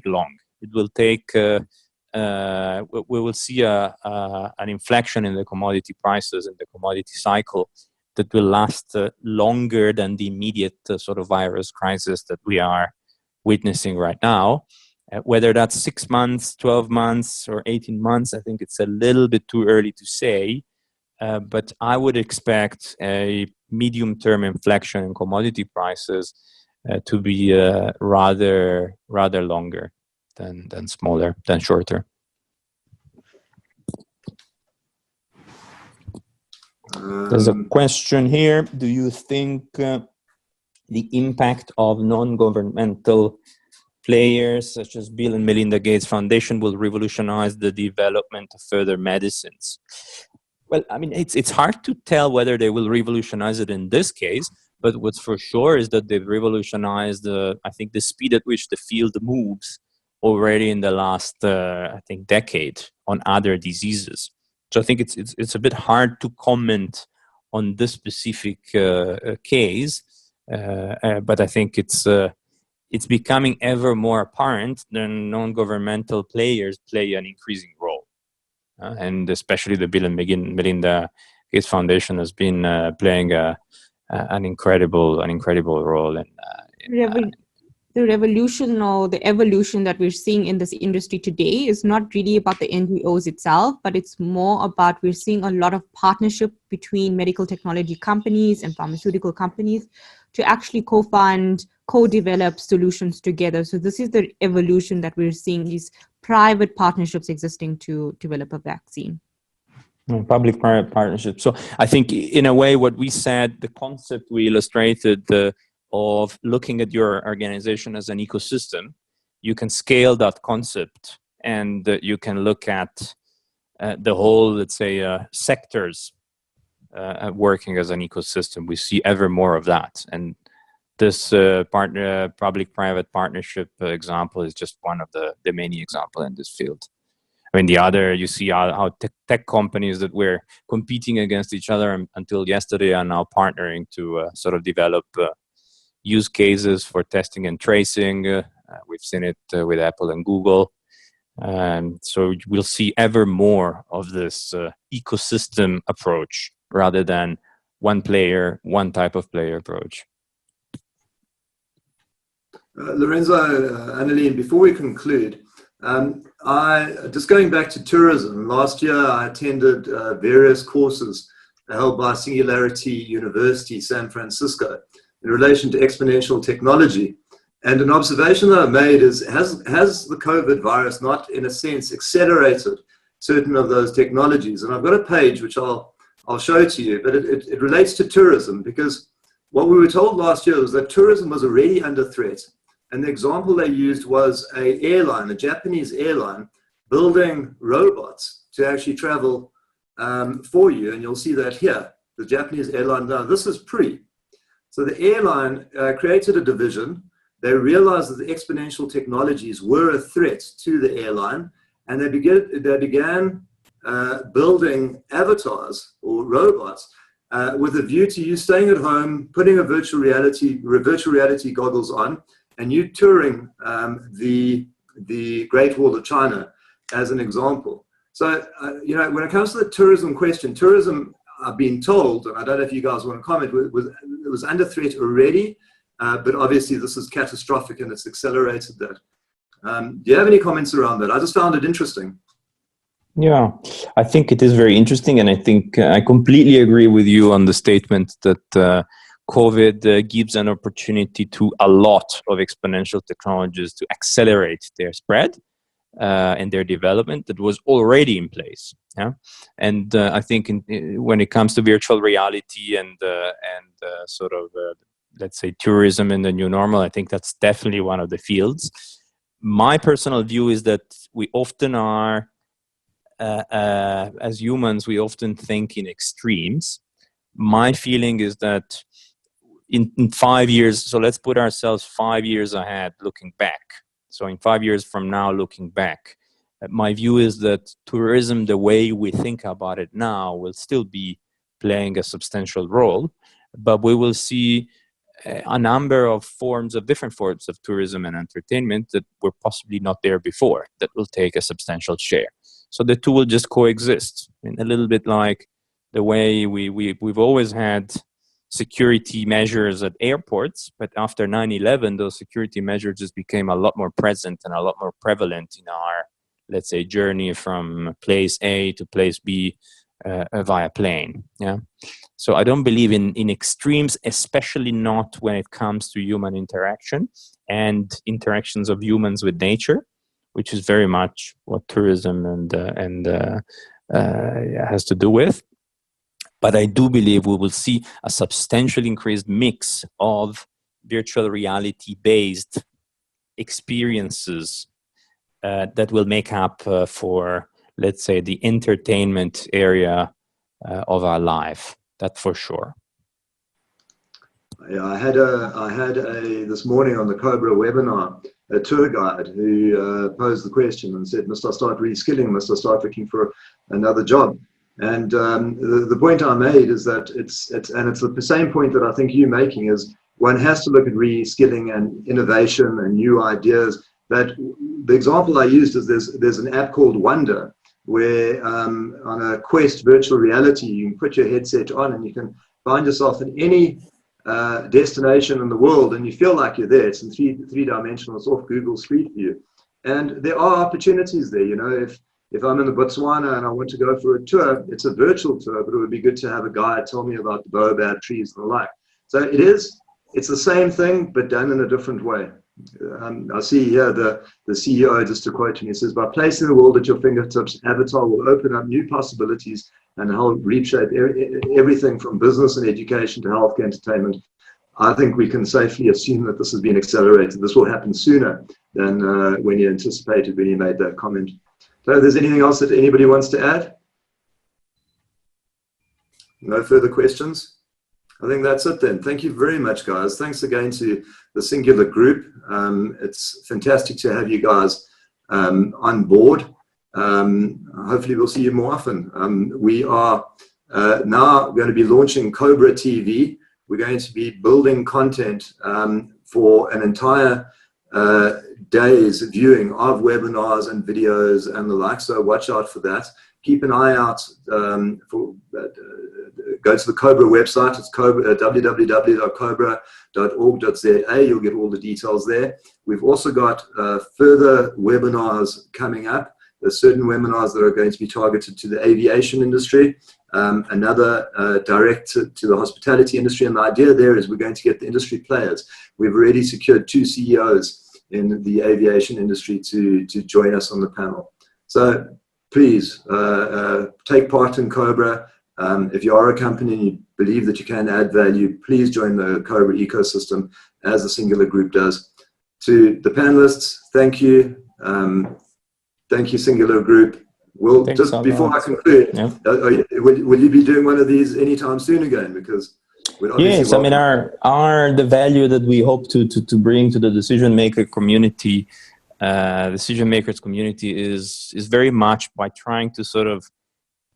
long. It will take. We will see an inflection in the commodity prices and the commodity cycle that will last longer than the immediate sort of virus crisis that we are witnessing right now. Whether that's 6 months, 12 months, or 18 months, I think it's a little bit too early to say. But I would expect a medium-term inflection in commodity prices to be rather longer than shorter. There's a question here. Do you think the impact of non-governmental players such as Bill and Melinda Gates Foundation will revolutionize the development of further medicines? Well, I mean, it's hard to tell whether they will revolutionize it in this case, but what's for sure is that they've revolutionized, I think, the speed at which the field moves already in the last, I think, decade on other diseases. So I think it's a bit hard to comment on this specific case, but I think it's becoming ever more apparent that non-governmental players play an increasing role, and especially the Bill and Melinda Gates Foundation has been playing an incredible role in the revolution or the evolution that we're seeing in this industry today is not really about the NGOs itself, but it's more about we're seeing a lot of partnership between medical technology companies and pharmaceutical companies to actually co-fund, co-develop solutions together. So this is the evolution that we're seeing, these private partnerships existing to develop a vaccine. Public-private partnerships. So I think in a way what we said, the concept we illustrated of looking at your organization as an ecosystem, you can scale that concept and you can look at the whole, let's say, sectors working as an ecosystem. We see ever more of that. And this public-private partnership example is just one of the many examples in this field. I mean, the other, you see how tech companies that were competing against each other until yesterday are now partnering to sort of develop use cases for testing and tracing. We've seen it with Apple and Google. So we'll see ever more of this ecosystem approach rather than one type of player approach. Lorenzo, Annelien, before we conclude, just going back to tourism, last year I attended various courses held by Singularity University, San Francisco, in relation to exponential technology. And an observation that I made is, has the COVID virus not, in a sense, accelerated certain of those technologies. And I've got a page which I'll show to you, but it relates to tourism, because what we were told last year was that tourism was already under threat. And the example they used was a Japanese airline, building robots to actually travel for you. And you'll see that here, the Japanese airline. Now, this is pre. So the airline created a division. They realized that the exponential technologies were a threat to the airline, and they began building avatars or robots with a view to you staying at home, putting a virtual reality goggles on, and you touring the Great Wall of China as an example. So, when it comes to the tourism question, tourism, I've been told, and I don't know if you guys want to comment, it was under threat already, but obviously this is catastrophic and it's accelerated that. Do you have any comments around that? I just found it interesting. Yeah, I think it is very interesting, and I think I completely agree with you on the statement that COVID gives an opportunity to a lot of exponential technologies to accelerate their spread and their development that was already in place. Yeah, and I think when it comes to virtual reality and sort of let's say tourism in the new normal, I think that's definitely one of the fields. My personal view is that we often are. As humans, we often think in extremes. My feeling is that in 5 years, so let's put ourselves 5 years ahead looking back. So in 5 years from now looking back, my view is that tourism, the way we think about it now, will still be playing a substantial role, but we will see a number of different forms of tourism and entertainment that were possibly not there before, that will take a substantial share. So the two will just coexist, a little bit like the way we've always had security measures at airports, but after 9/11, those security measures just became a lot more present and a lot more prevalent in our, let's say, journey from place A to place B via plane. Yeah. So I don't believe in extremes, especially not when it comes to human interaction and interactions of humans with nature, which is very much what tourism has to do with. But I do believe we will see a substantially increased mix of virtual reality-based experiences that will make up for, let's say, the entertainment area of our life. That for sure. Yeah, I had this morning on the COBRA webinar, a tour guide who posed the question and said, must I start reskilling? Must I start looking for another job? And the point I made is that it's the same point that I think you're making, is one has to look at reskilling and innovation and new ideas. But the example I used is there's an app called Wonder, where on a Quest virtual reality, you can put your headset on and you can find yourself in any destination in the world, and you feel like you're there. It's in three-dimensional. It's off Google Street View, and there are opportunities there. If I'm in the Botswana and I want to go for a tour, it's a virtual tour, but it would be good to have a guide tell me about the baobab trees and the like. So it's the same thing, but done in a different way. I see here the CEO, just to quote him, he says, by placing the world at your fingertips, Avatar will open up new possibilities and help reshape everything from business and education to health, entertainment. I think we can safely assume that this has been accelerated. This will happen sooner than when you anticipated when you made that comment. So if there's anything else that anybody wants to add? No further questions? I think that's it then. Thank you very much, guys. Thanks again to the Singular Group. It's fantastic to have you guys on board. Hopefully we'll see you more often. We are now going to be launching COBRA TV. We're going to be building content for an entire day's viewing of webinars and videos and the like, so watch out for that. Keep an eye out go to the COBRA website. It's www.cobra.org.za. You'll get all the details there. We've also got further webinars coming up. There's certain webinars that are going to be targeted to the aviation industry, another direct to the hospitality industry. And the idea there is we're going to get the industry players. We've already secured 2 CEOs in the aviation industry to join us on the panel. So please take part in COBRA. If you are a company and you believe that you can add value, please join the COBRA ecosystem as the Singular Group does. To the panelists, thank you. Thank you, Singular Group. Well, Thanks just before I conclude, yeah. will you be doing one of these anytime soon again? Because yes, I mean, the value that we hope to bring to the decision maker community, decision makers community, is very much by trying to sort of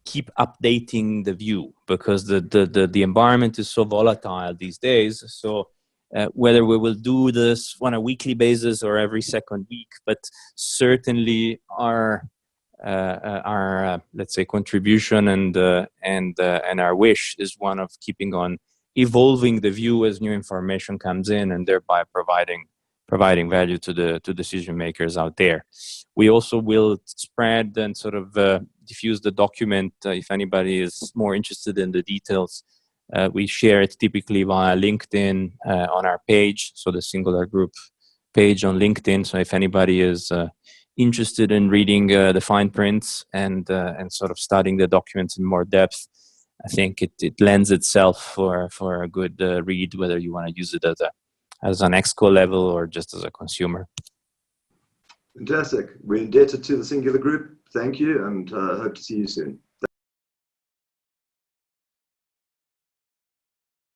keep updating the view, because the environment is so volatile these days. So whether we will do this on a weekly basis or every second week, but certainly our let's say contribution and our wish is one of keeping on evolving the view as new information comes in, and thereby providing value to the decision makers out there. We also will spread and sort of diffuse the document if anybody is more interested in the details. We share it typically via LinkedIn on our page, so the Singular Group page on LinkedIn. So if anybody is interested in reading the fine prints and sort of studying the documents in more depth, I think it lends itself for a good read, whether you want to use it as an exco level or just as a consumer. Fantastic. We're indebted to the Singular Group. Thank you, and hope to see you soon.